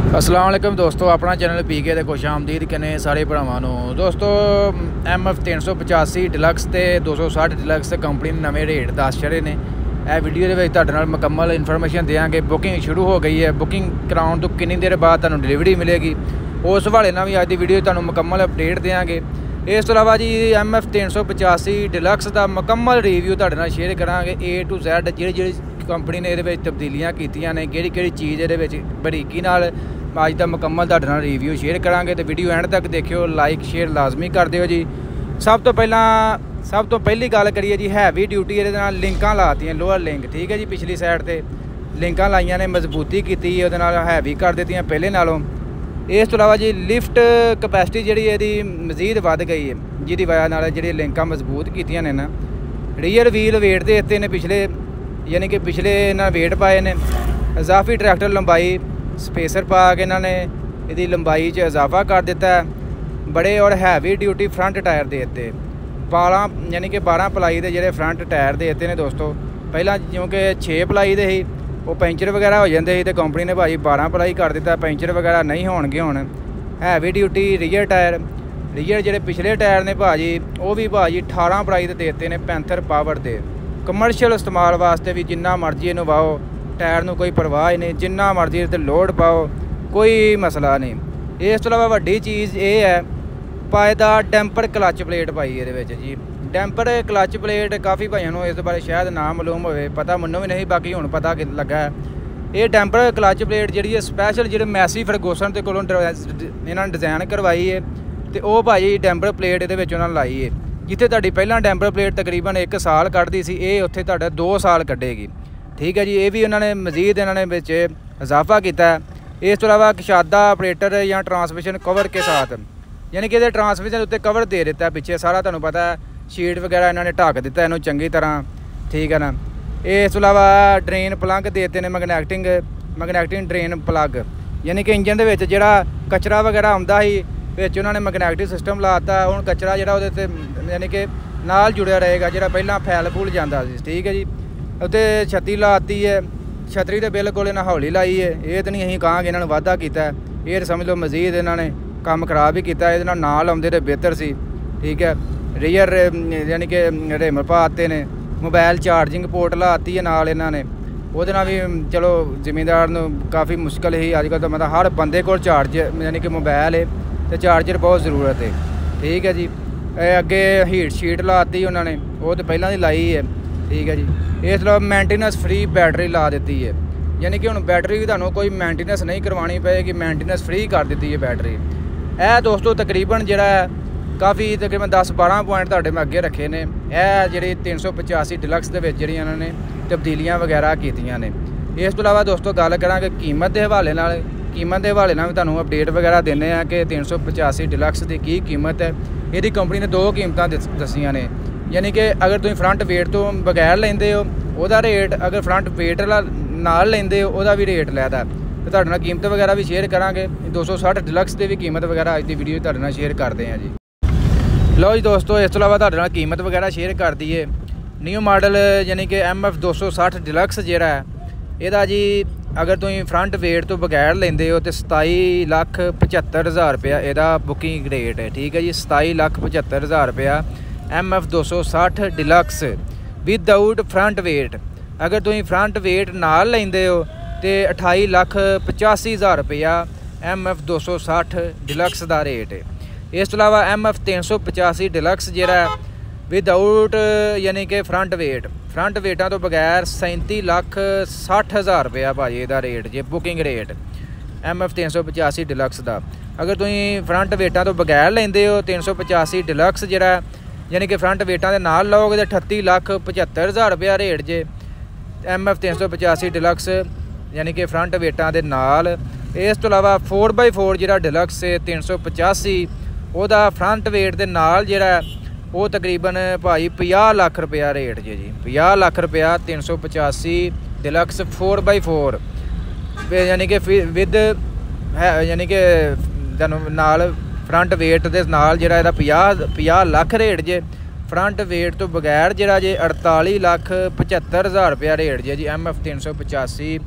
अस्सलाम वालेकुम दोस्तों, अपना चैनल पीके ते खुश आमदीद कने सारे भरावां नूं। दोस्तों MF 385 डिलक्स ते 260 डिलक्स कंपनी ने नवे रेट दस छड़े ने। यह वीडियो दे तुहाडे नाल मुकम्मल इन्फॉर्मेशन देंगे। बुकिंग शुरू हो गई है, बुकिंग कराउण तो कितनी देर बाद तुहानूं डिलीवरी मिलेगी उस हवाले नाल भी अज दी वीडियो तुहानूं मुकम्मल अपडेट देंगे। इस तो इलावा जी MF 385 डिलक्स का मुकम्मल रिव्यू तुहाडे नाल शेयर करांगे A to Z जी कंपनी ने ये तब्दीलियां कीतियां ने, किहड़ी चीज़ ये बरीकी नाल अज का मुकम्मल तुहाडे नाल रिव्यू शेयर करांगे। तो वीडियो एंड तक देखियो, लाइक शेयर लाजमी कर दिओ जी। सब तो पहली गल करिए जी हैवी ड्यूटी ये लिंकां लातियां, लोअर लिंक ठीक है जी, पिछली साइड ते लिंकां लाइयां ने, मजबूती की हैवी कर दित्तियां पहले नालों। इस तो इलावा जी लिफ्ट कैपेसिटी जी मजीद वध गई है, जिहदी वजह नाल जी लिंकां मजबूत कीतियां ने ना। रियर व्हील वेट दे दित्ते ने पिछले, यानी कि पिछले इन्हां वेट पाए ने। इजाफी ट्रैक्टर लंबाई स्पेसर पा के इन्होंने यदि लंबाई च इजाफा कर दिता है। बड़े और हैवी ड्यूटी फ्रंट टायर दे दिते, 12 यानी कि 12 पलाई के जोड़े फ्रंट टायर दे दिते ने दोस्तों। पहला क्योंकि 6 पलाई के ही वो पैंचर वगैरह हो जाते, तो कंपनी ने भाई 12 पलाई कर दिता, पैंचर वगैरह नहीं होणगे हुण। Heavy duty rear tyre, rear जोड़े पिछले टायर ने भाजी वो भी भाजी 18 पलाई के दे दिते ने, पैंथर पावर के। कमर्शियल इस्तेमाल वास्ते भी जिन्ना मर्जी इनू वाओ, टायर में कोई परवाह नहीं, जिन्ना मर्जी इत्ते लोड पाओ, कोई मसला नहीं। इस तो इलावा वड्डी चीज़ ये है, पायदार डैंपर क्लच प्लेट पाई ये जी। डैंपर क्लच प्लेट काफ़ी भाइयों को इस बारे शायद ना मालूम हो, पता मैनू भी नहीं, बाकी हुण पता लगा है। ये डैंपर क्लच प्लेट जी स्पैशल जो मैसी फर्गूसन के कोलों इन्होंने डिज़ाइन करवाई है, तो वह भाई डैंपर प्लेट ये उन्होंने लाई है। जिथे तुहाडी पहला डैंपर प्लेट तकरीबन 1 साल कढ़दी सी, ये उत्थे तुहाडा 2 साल कढ़ेगी ठीक है जी। ये भी उन्होंने मजीद इन्होंने विच इजाफा किया है। इस तो इलावा कशादा ऑपरेटर या ट्रांसमिशन कवर के साथ, यानी कि ये ट्रांसमिशन उत्ते कवर दे दिता है पीछे सारा, तुहानूं पता है शीट वगैरह इन्होंने ढक दिता इन्हूं चंगी तरह ठीक है ना। इस तो इलावा ड्रेन प्लग देते हैं, मैगनैटिक ड्रेन प्लग, यानी कि इंजन के जोड़ा कचरा वगैरह आउंदा ही विच उन्होंने मैगनैटिक सिस्टम लाता। हुण कचरा जोड़ा उहदे ते यानी कि नाल जुड़िया रहेगा, जोड़ा पहलां फैल फूल जाता ठीक है जी। उत्ते छत्ती लाती है, छतरी तो बिल्कुल इन्हें हौली लाई है, ये तो नहीं अं कहांगे इन्होंने वाधा किया, ये समझ लो मजीद इन्होंने काम खराब ही किया। ये नाल आउंदे तो बेहतर सी ठीक है। रियर यानी कि रिम पाते ने, मोबाइल चार्जिंग पोर्ट लाती है नाल इन्होंने, वो भी चलो जिमींदार काफ़ी मुश्किल ही अजकल, तो मतलब हर बंदे को चार्ज यानी कि मोबाइल है तो चार्जर बहुत ज़रूरत है ठीक है जी। अगे हीट शीट लाती उन्होंने, वो तो पहला ही लाई है ठीक है जी। इस तरह मेंटेनेंस फ्री बैटरी ला दी है, यानी कि हुण बैटरी भी तुहानूं कोई मेंटेनेंस नहीं करवानी पेगी, मेंटेनेंस फ्री कर दी है बैटरी। यह दोस्तों तकरीबन जोड़ा काफ़ी तकरीबन 10-12 पॉइंट तुहाडे मैं अगे रखे ने। यह जी 385 डिलक्स के जी इन्होंने तब्दीलियां वगैरह कीतियां ने। इस तो इलावा दोस्तों गल करांगे कीमत के हवाले नाल, कीमत के हवाले नाल भी तुहानूं अपडेट वगैरह देने हैं कि 385 डिलक्स की की कीमत है। यदि कंपनी ने 2 कीमतां दसियां ने, यानी कि अगर तुम फ्रंट वेट तो बगैर लेंदे हो वह रेट, अगर फ्रंट वेट नाल लेंदे हो वह भी रेट लैदा। तो तुहाडे नाल कीमत वगैरह भी शेयर करांगे। 260 डिलक्स की भी कीमत वगैरह अज की वीडियो तुहाडे नाल शेयर करते हैं जी। लो जी दोस्तों, इस तो इलावा तुहाडे नाल कीमत वगैरह शेयर कर दी है। न्यू मॉडल यानी कि MF 260 डिलक्स जिहड़ा है इहदा जी, अगर तुम फ्रंट वेट तो बगैर लेंदे हो तो 27,75,000 रुपया इहदा बुकिंग रेट है ठीक है जी। 27,75,000 रुपया MF 260 deluxe without front weight. अगर तुम फ्रंट वेट नाल लेंदे हो तो 28,85,000 रुपया MF 260 डिलक्स का रेट है। इस तो इलावा MF 385 डिलक्स जिहड़ा विदाउट यानी कि फ्रंट वेटां तो बगैर 37,60,000 रुपया भाजी का रेट जे बुकिंग रेट MF 385 डिलक्स का। अगर तुम फ्रंट वेटां तो बगैर लेंदे हो 385 डिलक्स जिहड़ा यानी कि फ्रंट वेटां दे नाल लोगे तो 38,75,000 रुपया रेट जे MF 385 डिलक्स यानी कि फ्रंट वेटां दे नाल। इस तो इलावा 4x4 जिहड़ा डिलक्स 385 ਉਹਦਾ फ्रंट वेट के नाल जिहड़ा वो तकरीबन भाई 50 लाख रुपया रेट जी 50 लाख रुपया 385 डिलक्स 4x4 यानी कि विद है, यानी कि नाल फ्रंट वेट के नाल जिहड़ा इहदा 50 लाख रेट जे। फ्रंट वेट तो बगैर जिहड़ा जे 48,75,000 रुपया रेट जे जी MF 385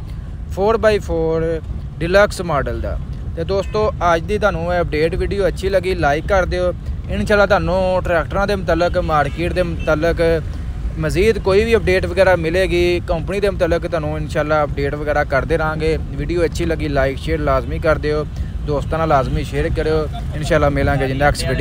4x4 डिलक्स मॉडल का। ਤੇ ਦੋਸਤੋ ਅੱਜ ਦੀ ਤੁਹਾਨੂੰ ਇਹ ਅਪਡੇਟ ਵੀਡੀਓ ਅੱਛੀ ਲੱਗੀ ਲਾਈਕ ਕਰ ਦਿਓ। ਇਨਸ਼ਾਅੱਲਾ ਤੁਹਾਨੂੰ ਟਰੈਕਟਰਾਂ ਦੇ ਮੁਤਲਕ ਮਾਰਕੀਟ ਦੇ ਮੁਤਲਕ ਮਜ਼ੀਦ ਕੋਈ ਵੀ ਅਪਡੇਟ ਵਗੈਰਾ ਮਿਲੇਗੀ ਕੰਪਨੀ ਦੇ ਮੁਤਲਕ ਤੁਹਾਨੂੰ ਇਨਸ਼ਾਅੱਲਾ ਅਪਡੇਟ ਵਗੈਰਾ ਕਰਦੇ ਰਹਾਂਗੇ। ਵੀਡੀਓ ਅੱਛੀ ਲੱਗੀ ਲਾਈਕ ਸ਼ੇਅਰ ਲਾਜ਼ਮੀ ਕਰ ਦਿਓ, ਦੋਸਤਾਂ ਨਾਲ ਲਾਜ਼ਮੀ ਸ਼ੇਅਰ ਕਰਿਓ। ਇਨਸ਼ਾਅੱਲਾ ਮਿਲਾਂਗੇ ਜੀ ਨੈਕਸਟ ਵੀਡੀਓ।